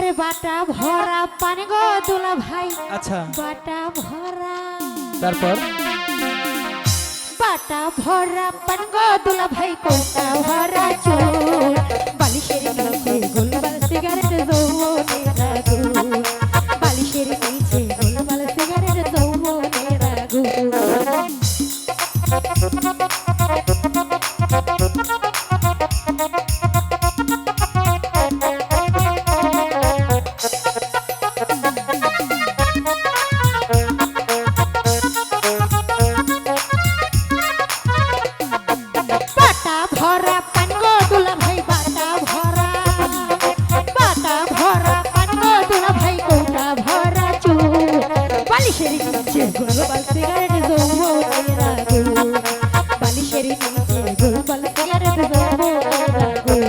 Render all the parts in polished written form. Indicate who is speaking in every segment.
Speaker 1: আরে বাটা ভরা পানি গো দুলা ভাই।
Speaker 2: আচ্ছা
Speaker 1: বাটা ভরা
Speaker 2: তারপর
Speaker 1: বাটা ভরা পানি গো দুলা ভাই, কোটা ভরা চুল, বালিশের নিচে গোলবাল সিগারেট যৌবনের আগুন, বালিশের নিচে গোলবাল সিগারেট যৌবনের আগুন। বাটা ভরা পানি গো দুলা ভাই, বাটা ভরা পানি গো দুলা ভাই, কোটা ভরা চুল, বালিশের নিচে গোলবাল সিগারেট যৌবনের আগুন, বালিশের নিচে গোলবাল সিগারেট যৌবনের আগুন।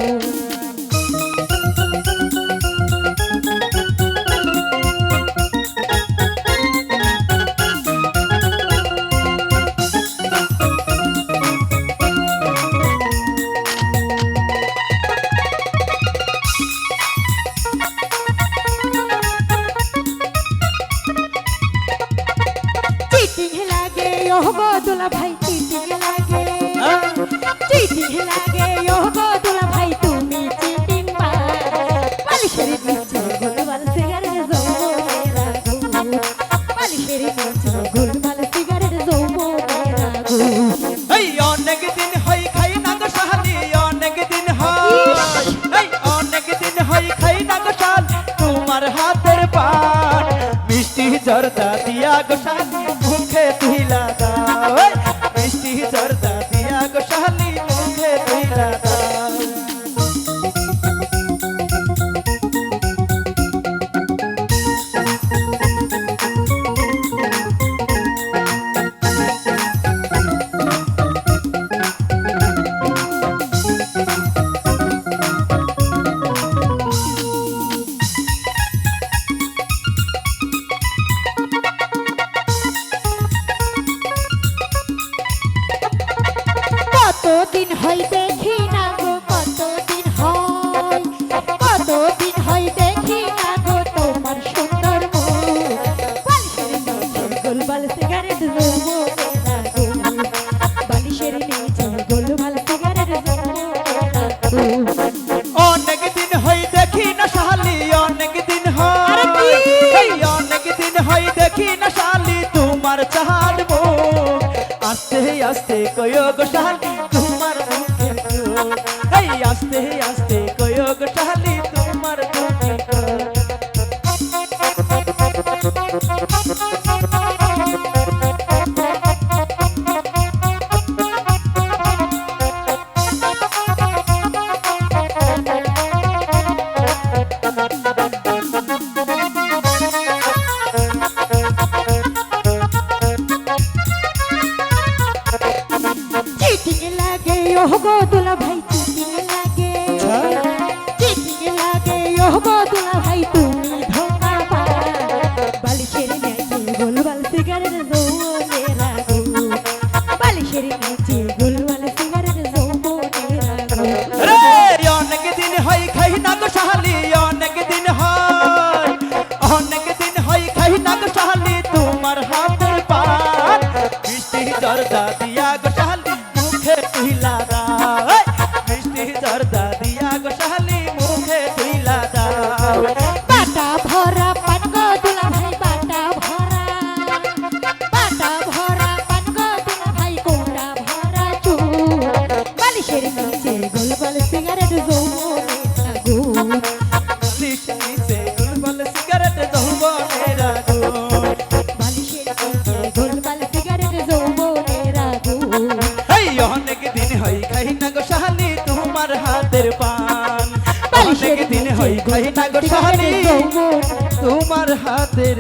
Speaker 1: চিটিং লাগে ও গো দুলা ভাই, চিটিং লাগে, চিটিং লাগে ও গো দুলা ভাই, তুমি চিটিং মার, বালিশের নিচে গোলবাল সিগারেট যৌবনের আগুন, বালিশের নিচে গোলবাল সিগারেট যৌবনের আগুন।
Speaker 2: এই অনেক দিন হই খাই না গো শালি, অনেক দিন হয়, এই অনেক দিন হই খাই না গো শালি তোমার হাতের পান, মিষ্টি জর্দা দিয়া গো শালি মুখে তুই লাগাও, এই মিষ্টি জর্দা দিয়া গো শালি মুখে তুই লাগাও।
Speaker 1: কতদিন হয় দেখি না গো, কতদিন হয়, কতদিন হয় দেখি না গো তোমার সুন্দর মুখ, বালিশের নিচে গোলবাল সিগারেট যৌবনের আগুন, বালিশের নিচে গোলবাল সিগারেট যৌবনের আগুন।
Speaker 2: অনেক দিন হই দেখি না শালি, অনেক দিন
Speaker 1: আরে
Speaker 2: হয়,
Speaker 1: কি?
Speaker 2: এই অনেক দিন হই দেখি না শালি তোমার চাঁদ মুখ, আস্তে আস্তে কয়ো গো শালি তোমার মুখের চোখ, এই আস্তে আস্তে কয়ো গো শালি তোমার মুখের চোখ।
Speaker 1: চিটিং লাগে ও গো দুলা ভাই, চিটিং লাগে, চিটিং লাগে ও গো দুলা ভাই, তুমি ধোঁকা পাও, বালিশের নিচে গোলবাল সিগারেট যৌবনের আগুন, বালিশের নিচে গোলবাল সিগারেট যৌবনের আগুন।
Speaker 2: রে অনেক দিন হই খাই না গো শালি, অনেক দিন হয়, অনেক দিন হই খাই না গো শালি তোমার হাতের পান, মিষ্টি জর্দা দিয়া গো শালি মুখে তুই লাগাও, এই মিষ্টি জর্দা দিয়া গো শালি মুখে তুই লাগাও।
Speaker 1: বাটা ভরা পান গো দুলা ভাই, বাটা ভরা পান গো দুলা ভাই, কোটা ভরা চুল, বালিশের নিচে গোলবাল সিগারেট যৌবনের আগুন,
Speaker 2: বালিশ নিচে গোলবাল সিগারেট যৌবনের আগুন,
Speaker 1: বালিশের নিচে গোলবাল সিগারেট যৌবনের আগুন।
Speaker 2: এই অনেক দিন হই খাই না গো শালি তোমার হাতের পান, অনেক দিন হই খাই না গো শালি তোমার হাতের